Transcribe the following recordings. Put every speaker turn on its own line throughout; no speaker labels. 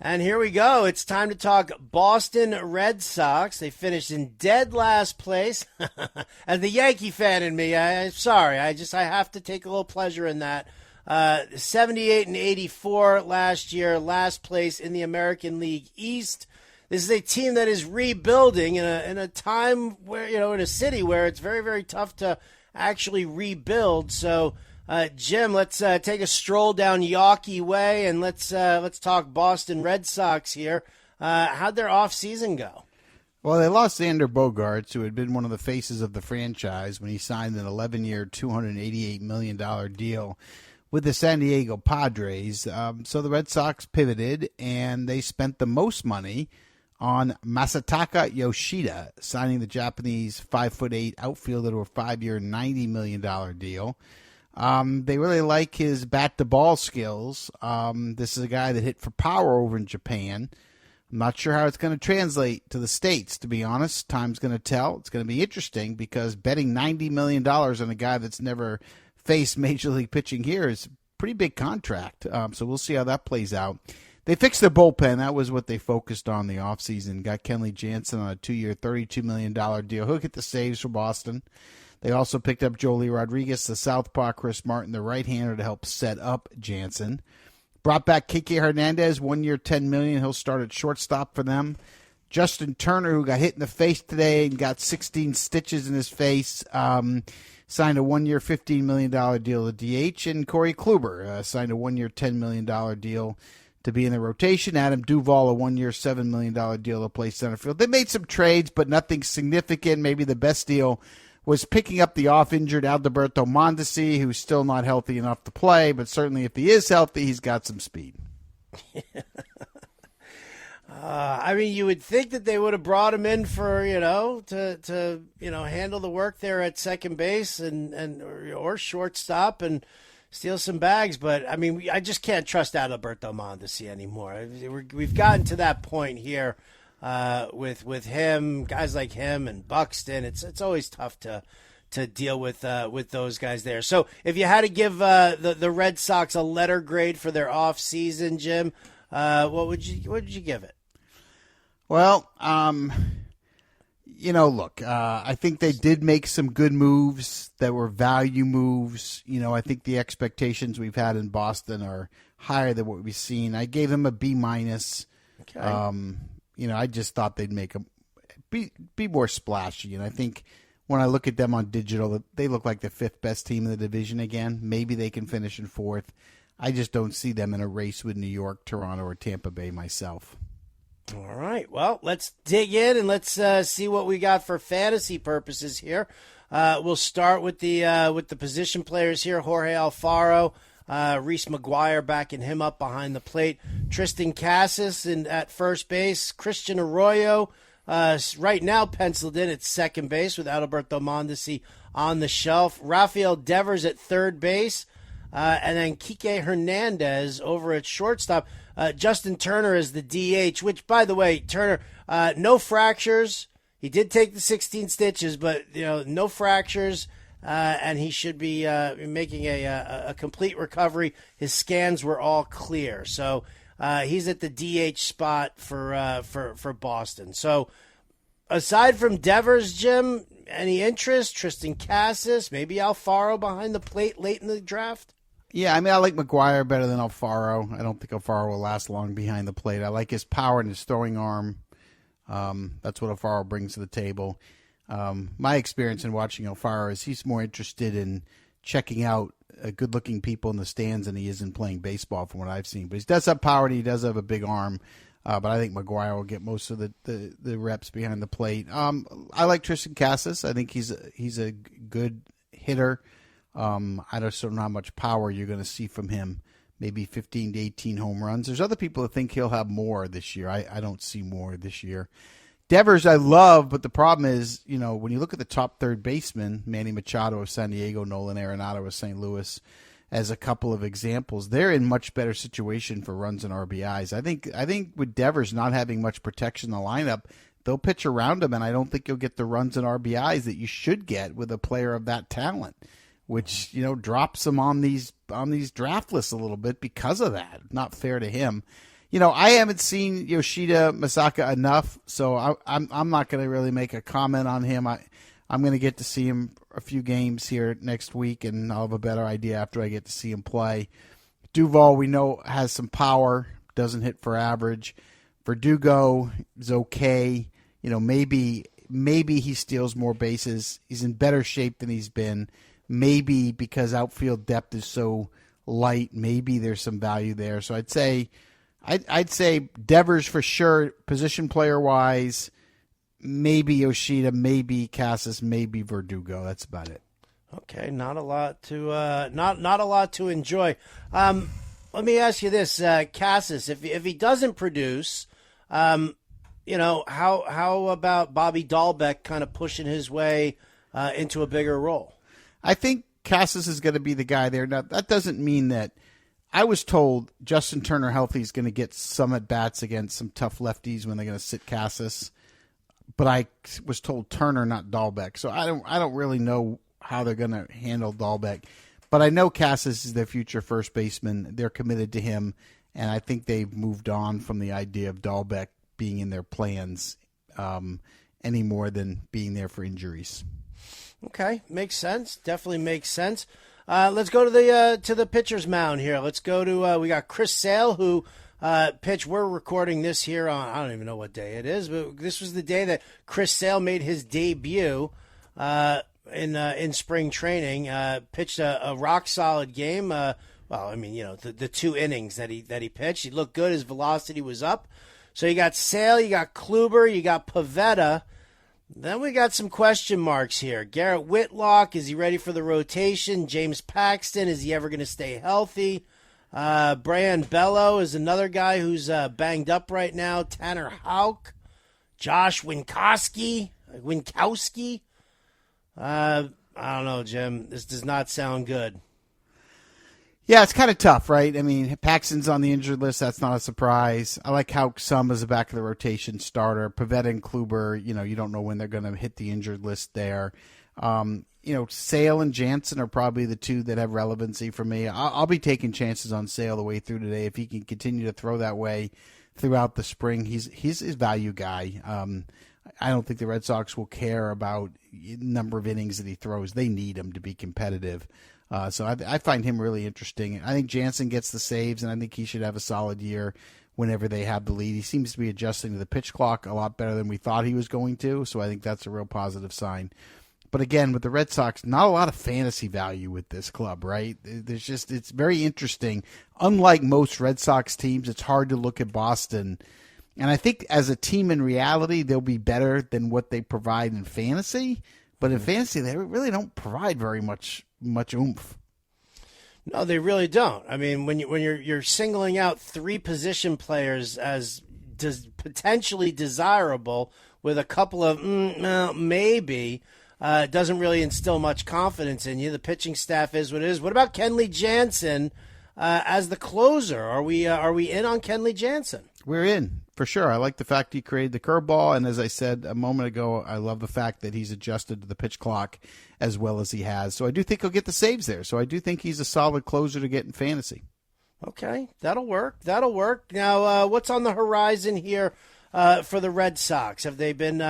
And here we go. It's time to talk Boston Red Sox. They finished in dead last place. As the Yankee fan in me, I'm sorry. I have to take a little pleasure in that. 78 and 84 last year, last place in the American League East. This is a team that is rebuilding in a time where, in a city where it's very, very tough to actually rebuild. So, Jim, let's take a stroll down Yawkey Way and let's talk Boston Red Sox here. How'd their offseason go?
Well, they lost Xander Bogaerts, who had been one of the faces of the franchise when he signed an 11-year, $288 million deal with the San Diego Padres. So the Red Sox pivoted, and they spent the most money on Masataka Yoshida, signing the Japanese 5'8" outfielder to a 5-year, $90 million deal. They really like his bat-to-ball skills. This is a guy that hit for power over in Japan. I'm not sure how it's going to translate to the States, to be honest. Time's going to tell. It's going to be interesting because betting $90 million on a guy that's never faced Major League pitching here is a pretty big contract. So we'll see how that plays out. They fixed their bullpen. That was what they focused on the offseason. Got Kenley Jansen on a 2-year, $32 million deal. He'll get the saves for Boston. They also picked up Joely Rodriguez, the southpaw, Chris Martin, the right-hander, to help set up Jansen. Brought back Kike Hernandez, 1 year, $10 million. He'll start at shortstop for them. Justin Turner, who got hit in the face today and got 16 stitches in his face, signed a 1 year, $15 million deal to DH. And Corey Kluber signed a 1 year, $10 million deal to be in the rotation. Adam Duvall, a 1 year, $7 million deal to play center field. They made some trades, but nothing significant. Maybe the best deal was picking up the off-injured Alberto Mondesi, who's still not healthy enough to play, but certainly if he is healthy, he's got some speed.
You would think that they would have brought him in for, to handle the work there at second base or shortstop and steal some bags. But, I just can't trust Alberto Mondesi anymore. We've gotten to that point here. With him, guys like him and Buxton, it's always tough to deal with those guys there. So if you had to give the Red Sox a letter grade for their off season, Jim, what would you give it?
Well, look, I think they did make some good moves that were value moves. I think the expectations we've had in Boston are higher than what we've seen. I gave them a B-. Okay. I just thought they'd make them be more splashy. And I think when I look at them on digital, they look like the fifth best team in the division again. Maybe they can finish in fourth. I just don't see them in a race with New York, Toronto, or Tampa Bay myself.
All right. Well, let's dig in and let's see what we got for fantasy purposes here. We'll start with the position players here. Jorge Alfaro. Reese McGuire backing him up behind the plate. Tristan Casas at first base. Christian Arroyo right now penciled in at second base with Alberto Mondesi on the shelf. Rafael Devers at third base. And then Kike Hernandez over at shortstop. Justin Turner is the DH, which, by the way, Turner, no fractures. He did take the 16 stitches, but no fractures. And he should be making a complete recovery. His scans were all clear, so he's at the DH spot for Boston. So, aside from Devers, Jim, any interest? Tristan Casas, maybe Alfaro behind the plate late in the draft.
Yeah, I like McGuire better than Alfaro. I don't think Alfaro will last long behind the plate. I like his power and his throwing arm. That's what Alfaro brings to the table. My experience in watching Alfaro is he's more interested in checking out good-looking people in the stands than he is in playing baseball from what I've seen. But he does have power and he does have a big arm. But I think McGuire will get most of the reps behind the plate. I like Tristan Casas. I think he's a good hitter. I just don't know how much power you're going to see from him. Maybe 15 to 18 home runs. There's other people that think he'll have more this year. I don't see more this year. Devers I love, but the problem is, when you look at the top third baseman, Manny Machado of San Diego, Nolan Arenado of St. Louis, as a couple of examples, they're in much better situation for runs and RBIs. I think with Devers not having much protection in the lineup, they'll pitch around him, and I don't think you'll get the runs and RBIs that you should get with a player of that talent, which drops him on these draft lists a little bit because of that. Not fair to him. I haven't seen Yoshida Masaka enough, so I'm not going to really make a comment on him. I'm going to get to see him a few games here next week, and I'll have a better idea after I get to see him play. Duvall, we know, has some power, doesn't hit for average. Verdugo is okay. Maybe he steals more bases. He's in better shape than he's been. Maybe because outfield depth is so light, maybe there's some value there. So I'd say Devers for sure, position player wise. Maybe Yoshida, maybe Casas, maybe Verdugo. That's about it.
Okay, not a lot to not a lot to enjoy. Let me ask you this, Casas, if he doesn't produce, how about Bobby Dahlbeck kind of pushing his way into a bigger role?
I think Casas is going to be the guy there. Now, that doesn't mean that I was told Justin Turner healthy is going to get some at bats against some tough lefties when they're going to sit Casas, but I was told Turner, not Dahlbeck. So I don't really know how they're going to handle Dahlbeck, but I know Casas is their future first baseman. They're committed to him, and I think they've moved on from the idea of Dahlbeck being in their plans any more than being there for injuries.
Okay, makes sense. Definitely makes sense. Let's go to the pitcher's mound here. Let's go to we got Chris Sale, who pitched. We're recording this here on, I don't even know what day it is, but this was the day that Chris Sale made his debut in spring training. Pitched a rock solid game. The 2 innings that he pitched, he looked good. His velocity was up. So you got Sale, you got Kluber, you got Pivetta. Then we got some question marks here. Garrett Whitlock, is he ready for the rotation? James Paxton, is he ever going to stay healthy? Brian Bello is another guy who's banged up right now. Tanner Houck, Josh Winkowski. I don't know, Jim. This does not sound good.
Yeah, it's kind of tough, right? I mean, Paxton's on the injured list. That's not a surprise. I like how some is a back of the rotation starter. Pivetta and Kluber, you don't know when they're going to hit the injured list there. Sale and Jansen are probably the 2 that have relevancy for me. I'll be taking chances on Sale the way through today. If he can continue to throw that way throughout the spring, he's his value guy. I don't think the Red Sox will care about the number of innings that he throws. They need him to be competitive. So I find him really interesting. I think Jansen gets the saves, and I think he should have a solid year whenever they have the lead. He seems to be adjusting to the pitch clock a lot better than we thought he was going to, so I think that's a real positive sign. But again, with the Red Sox, not a lot of fantasy value with this club, right? It's very interesting. Unlike most Red Sox teams, it's hard to look at Boston. And I think as a team in reality, they'll be better than what they provide in fantasy. But in fantasy, they really don't provide very much oomph.
No, they really don't. I mean, when you're singling out 3 position players as potentially desirable with a couple of maybe, it doesn't really instill much confidence in you. The pitching staff is what it is. What about Kenley Jansen as the closer? Are we in on Kenley Jansen?
We're in. For sure. I like the fact he created the curveball, and as I said a moment ago, I love the fact that he's adjusted to the pitch clock as well as he has. So I do think he'll get the saves there. So I do think he's a solid closer to get in fantasy.
Okay, that'll work. Now, what's on the horizon here for the Red Sox? Have they been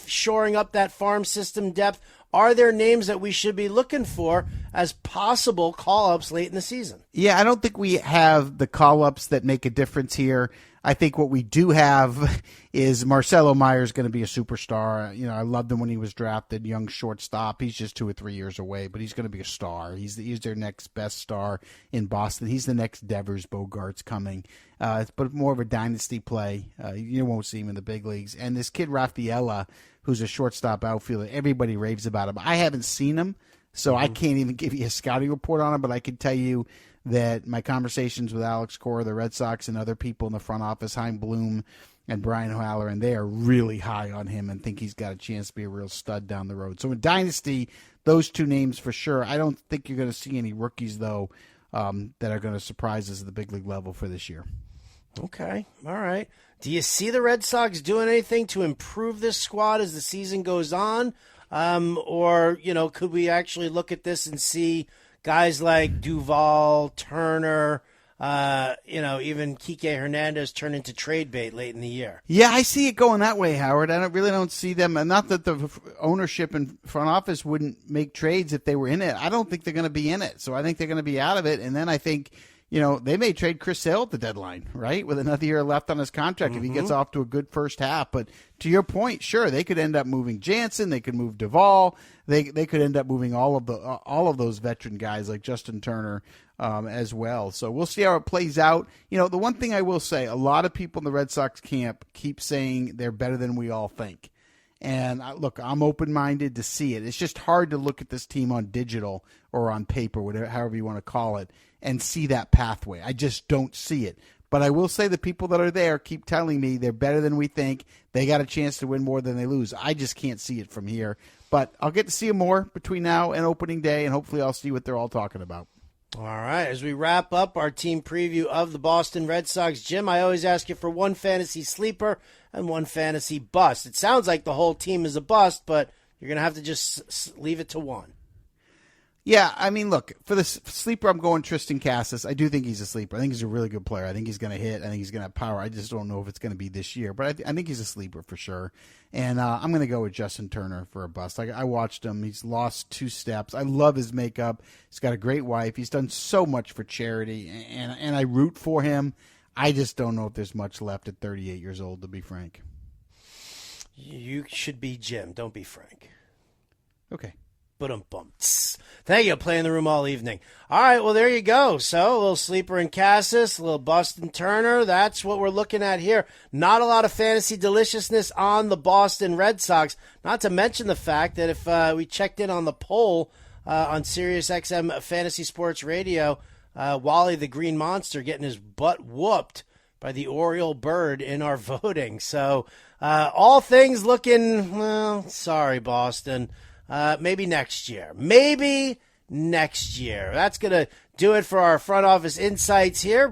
shoring up that farm system depth? Are there names that we should be looking for as possible call-ups late in the season?
Yeah, I don't think we have the call-ups that make a difference here. I think what we do have is Marcelo Meyer's going to be a superstar. I loved him when he was drafted, young shortstop. He's just 2 or 3 years away, but he's going to be a star. He's their next best star in Boston. He's the next Devers Bogarts coming. But more of a dynasty play. You won't see him in the big leagues. And this kid Rafaela, who's a shortstop outfielder, everybody raves about him. I haven't seen him, so I can't even give you a scouting report on him, but I can tell you that my conversations with Alex Cora, the Red Sox, and other people in the front office, Chaim Bloom and Brian O'Halloran, and they are really high on him and think he's got a chance to be a real stud down the road. So in Dynasty, those 2 names for sure. I don't think you're going to see any rookies, though, that are going to surprise us at the big league level for this year.
Okay, all right. Do you see the Red Sox doing anything to improve this squad as the season goes on? Or, could we actually look at this and see guys like Duvall, Turner, even Kike Hernandez turn into trade bait late in the year.
Yeah, I see it going that way, Howard. I really don't see them. And not that the ownership and front office wouldn't make trades if they were in it. I don't think they're going to be in it. So I think they're going to be out of it. And then I think, they may trade Chris Sale at the deadline, right? With another year left on his contract if he gets off to a good first half. But to your point, sure, they could end up moving Jansen. They could move Duvall. They could end up moving all of those veteran guys like Justin Turner as well. So we'll see how it plays out. The one thing I will say, a lot of people in the Red Sox camp keep saying they're better than we all think. And look, I'm open-minded to see it. It's just hard to look at this team on digital or on paper, whatever, however you want to call it, and see that pathway. I just don't see it. But I will say the people that are there keep telling me they're better than we think. They got a chance to win more than they lose. I just can't see it from here. But I'll get to see them more between now and opening day, and hopefully I'll see what they're all talking about.
All right, as we wrap up our team preview of the Boston Red Sox, Jim, I always ask you for one fantasy sleeper and one fantasy bust. It sounds like the whole team is a bust, but you're going to have to just leave it to one.
Yeah, I mean, look, for the sleeper, I'm going Tristan Casas. I do think he's a sleeper. I think he's a really good player. I think he's going to hit. I think he's going to have power. I just don't know if it's going to be this year. But I think he's a sleeper for sure. And I'm going to go with Justin Turner for a bust. I watched him. He's lost 2 steps. I love his makeup. He's got a great wife. He's done so much for charity, and I root for him. I just don't know if there's much left at 38 years old, to be frank.
You should be Jim. Don't be Frank.
Okay.
Thank you. Play in the room all evening. All right, well, there you go. So a little sleeper in Cassis, a little bust in Turner. That's what we're looking at here. Not a lot of fantasy deliciousness on the Boston Red Sox. Not to mention the fact that if we checked in on the poll on Sirius XM Fantasy Sports Radio, Wally the Green Monster getting his butt whooped by the Oriole Bird in our voting. So all things looking, well, sorry, Boston. Maybe next year. That's going to do it for our front office insights here.